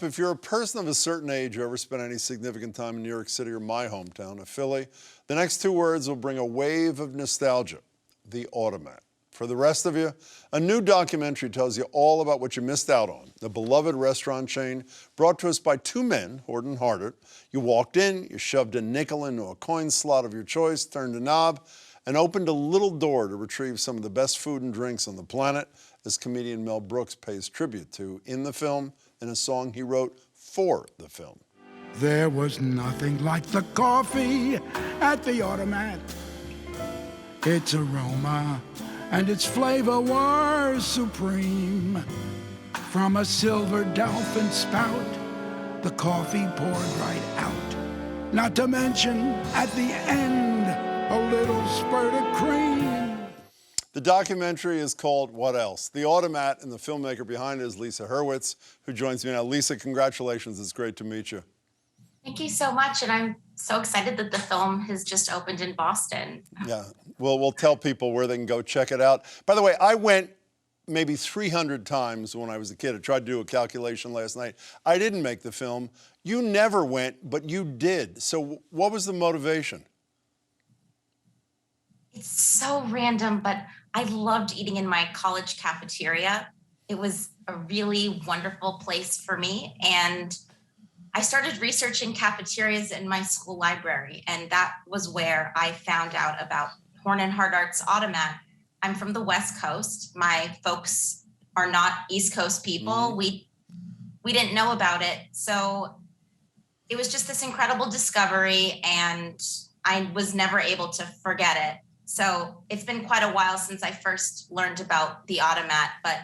If you're a person of a certain age who ever spent any significant time in New York City or my hometown of Philly, the next two words will bring a wave of nostalgia: the Automat. For the rest of you, a new documentary tells you all about what you missed out on. The beloved restaurant chain brought to us by two men, Horn and Hardart. You walked in, you shoved a nickel into a coin slot of your choice, turned a knob, and opened a little door to retrieve some of the best food and drinks on the planet, as comedian Mel Brooks pays tribute to in the film in a song he wrote for the film. There was nothing like the coffee at the Automat. Its aroma and its flavor were supreme. From a silver dolphin spout, the coffee poured right out. Not to mention, at the end, a little spurt of cream. The documentary is called What Else? The Automat, and the filmmaker behind it is Lisa Hurwitz, who joins me now. Lisa, congratulations. It's great to meet you. Thank you so much, and I'm so excited that the film has just opened in Boston. Yeah, well, we'll tell people where they can go check it out. By the way, I went maybe 300 times when I was a kid. I tried to do a calculation last night. I didn't make the film. You never went, but you did. So what was the motivation? It's so random, but I loved eating in my college cafeteria. It was a really wonderful place for me, and I started researching cafeterias in my school library, and that was where I found out about Horn and Hardart's Automat. I'm from the West Coast. My folks are not East Coast people. We didn't know about it, so it was just this incredible discovery, and I was never able to forget it. So it's been quite a while since I first learned about the Automat, but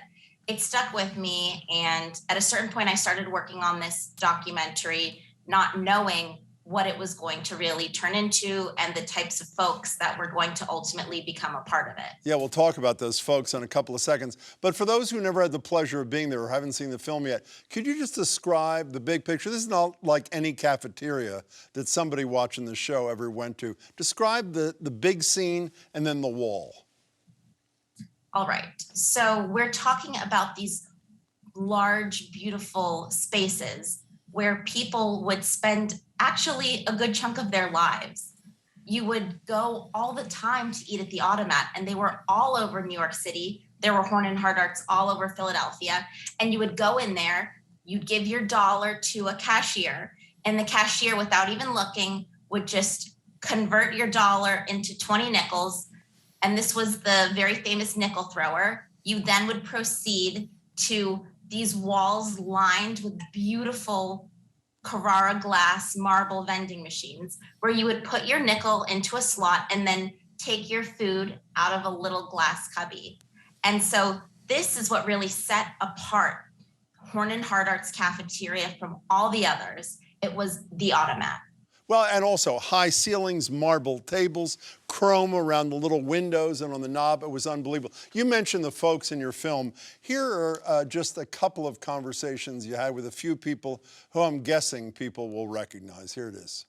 it stuck with me. And at a certain point, I started working on this documentary, not knowing what it was going to really turn into and the types of folks that were going to ultimately become a part of it. Yeah, we'll talk about those folks in a couple of seconds. But for those who never had the pleasure of being there or haven't seen the film yet, could you just describe the big picture? This is not like any cafeteria that somebody watching the show ever went to. Describe the big scene and then the wall. All right. So we're talking about these large, beautiful spaces where people would spend actually a good chunk of their lives. You would go all the time to eat at the Automat, and they were all over New York City. There were Horn and Hardarts all over Philadelphia, and you would go in there, you'd give your dollar to a cashier, and the cashier, without even looking, would just convert your dollar into 20 nickels. And this was the very famous nickel thrower. You then would proceed to these walls lined with beautiful Carrara glass marble vending machines where you would put your nickel into a slot and then take your food out of a little glass cubby. And so this is what really set apart Horn and Hardart's cafeteria from all the others. It was the Automat. Well, and also high ceilings, marble tables, chrome around the little windows and on the knob. It was unbelievable. You mentioned the folks in your film. Here are just a couple of conversations you had with a few people who I'm guessing people will recognize. Here it is.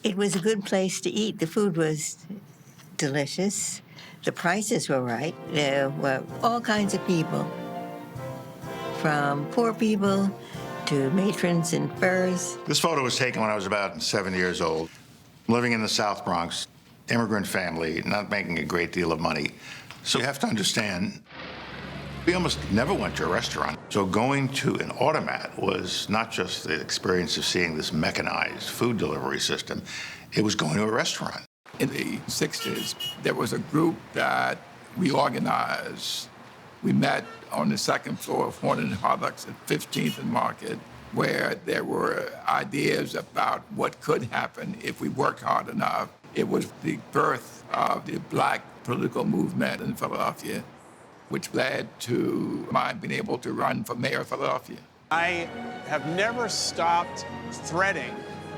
It was a good place to eat. The food was delicious. The prices were right. There were all kinds of people, from poor people to matrons in furs. This photo was taken when I was about 7 years old, living in the South Bronx, immigrant family, not making a great deal of money. So you have to understand, we almost never went to a restaurant. So going to an Automat was not just the experience of seeing this mechanized food delivery system, it was going to a restaurant. In the 60s, there was a group that we organized. We met on the second floor of Horn and Hardart at 15th and Market, where there were ideas about what could happen if we worked hard enough. It was the birth of the Black political movement in Philadelphia, which led to my being able to run for mayor of Philadelphia. I have never stopped threading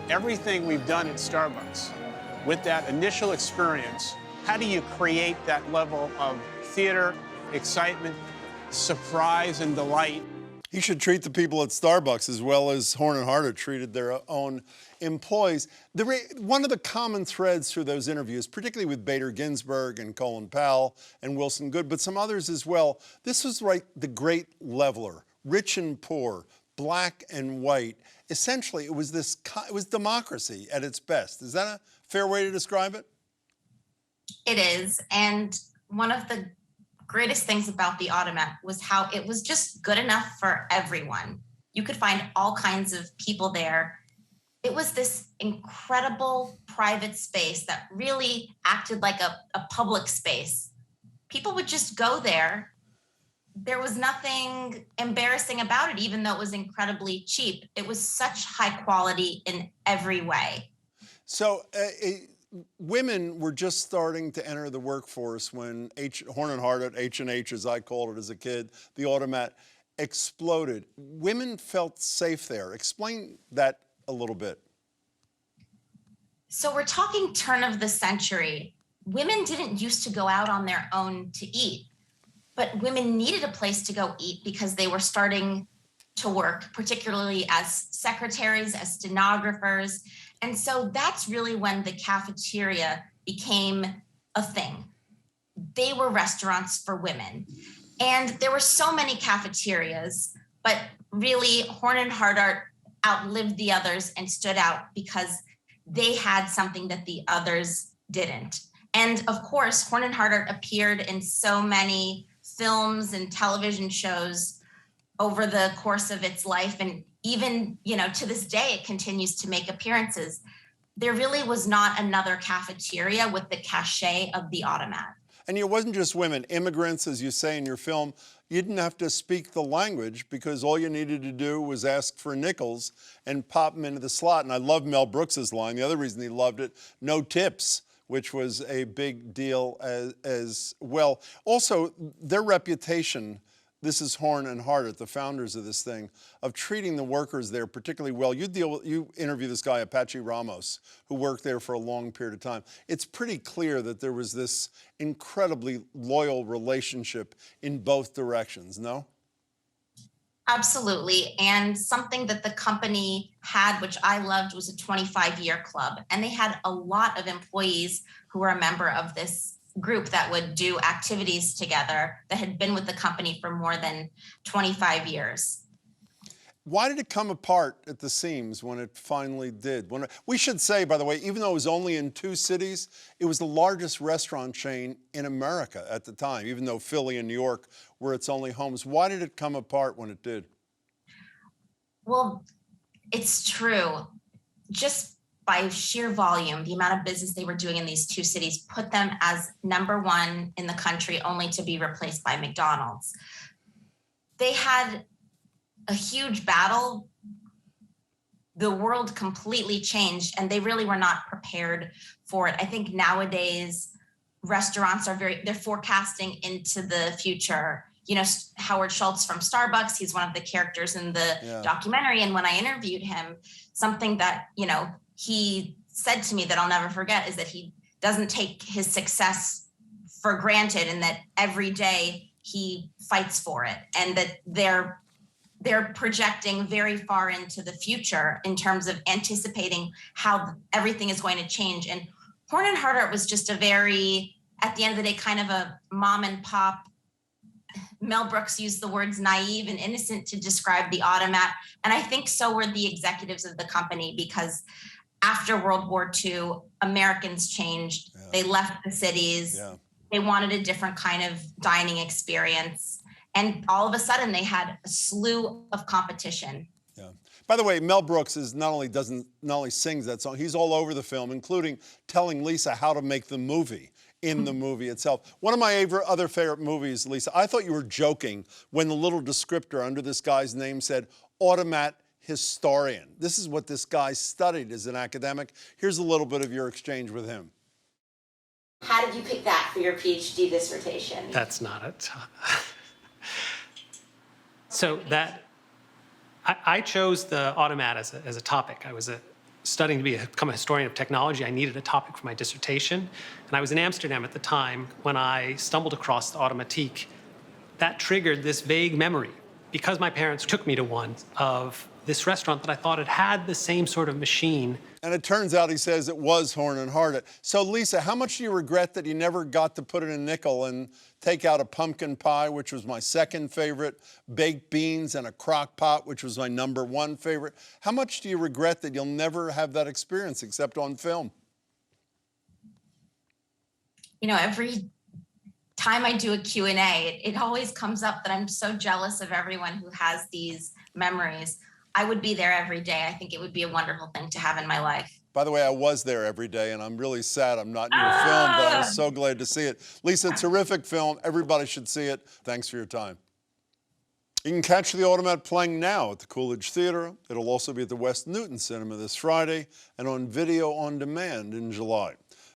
everything we've done at Starbucks with that initial experience. How do you create that level of theater, excitement, surprise, and delight? You should treat the people at Starbucks as well as Horn and Hardart treated their own employees. One of the common threads through those interviews, particularly with Bader Ginsburg and Colin Powell and Wilson Goode, but some others as well, this was the great leveler, rich and poor, black and white. Essentially, it was democracy at its best. Is that a fair way to describe it? It is. And one of the greatest things about the Automat was how it was just good enough for everyone. You could find all kinds of people there. It was this incredible private space that really acted like a public space. People would just go there. There was nothing embarrassing about it, even though it was incredibly cheap. It was such high quality in every way. So women were just starting to enter the workforce when Horn and Hardart, H&H as I called it as a kid, the Automat exploded. Women felt safe there. Explain that a little bit. So we're talking turn of the century. Women didn't used to go out on their own to eat, but women needed a place to go eat because they were starting to work, particularly as secretaries, as stenographers. And so that's really when the cafeteria became a thing. They were restaurants for women. And there were so many cafeterias, but really Horn and Hardart outlived the others and stood out because they had something that the others didn't. And of course, Horn and Hardart appeared in so many films and television shows over the course of its life. And even, to this day, it continues to make appearances. There really was not another cafeteria with the cachet of the Automat. And it wasn't just women, immigrants, as you say in your film. You didn't have to speak the language because all you needed to do was ask for nickels and pop them into the slot. And I love Mel Brooks's line. The other reason he loved it, no tips, which was a big deal as well. Also, their reputation, this is Horn and Hardart, the founders of this thing, of treating the workers there particularly well. You interview this guy, Apache Ramos, who worked there for a long period of time. It's pretty clear that there was this incredibly loyal relationship in both directions, no? Absolutely. And something that the company had, which I loved, was a 25-year club. And they had a lot of employees who were a member of this group that would do activities together that had been with the company for more than 25 years. Why did it come apart at the seams when it finally did? We should say, by the way, even though it was only in 2 cities, it was the largest restaurant chain in America at the time, even though Philly and New York were its only homes. Why did it come apart when it did? Well, it's true. Just by sheer volume, the amount of business they were doing in these 2 cities put them as #1 in the country, only to be replaced by McDonald's. They had a huge battle. The world completely changed and they really were not prepared for it. I think nowadays restaurants are they're forecasting into the future. Howard Schultz from Starbucks, he's one of the characters in the documentary. And when I interviewed him, something that, he said to me that I'll never forget is that he doesn't take his success for granted and that every day he fights for it, and that they're projecting very far into the future in terms of anticipating how everything is going to change. And Horn and Hardart was just at the end of the day, kind of a mom and pop. Mel Brooks used the words naive and innocent to describe the Automat. And I think so were the executives of the company, because after World War II, Americans changed. Yeah. They left the cities. Yeah. They wanted a different kind of dining experience. And all of a sudden, they had a slew of competition. Yeah. By the way, Mel Brooks not only sings that song, he's all over the film, including telling Lisa how to make the movie in the movie itself. One of my other favorite movies, Lisa, I thought you were joking when the little descriptor under this guy's name said Automat historian. This is what this guy studied as an academic. Here's a little bit of your exchange with him. How did you pick that for your PhD dissertation? That's not it. So I chose the Automat as a topic. I was studying to become a historian of technology. I needed a topic for my dissertation. And I was in Amsterdam at the time when I stumbled across the Automatique. That triggered this vague memory, because my parents took me to one, of this restaurant that I thought it had the same sort of machine. And it turns out, he says, it was Horn and Hardart. So, Lisa, how much do you regret that you never got to put in a nickel and take out a pumpkin pie, which was my second favorite, baked beans, and a crock pot, which was my #1 favorite? How much do you regret that you'll never have that experience except on film? You know, every time I do a Q&A, it always comes up that I'm so jealous of everyone who has these memories. I would be there every day. I think it would be a wonderful thing to have in my life. By the way, I was there every day, and I'm really sad I'm not in your film, but I was so glad to see it. Lisa, terrific film. Everybody should see it. Thanks for your time. You can catch the Automat playing now at the Coolidge Theater. It'll also be at the West Newton Cinema this Friday and on video on demand in July.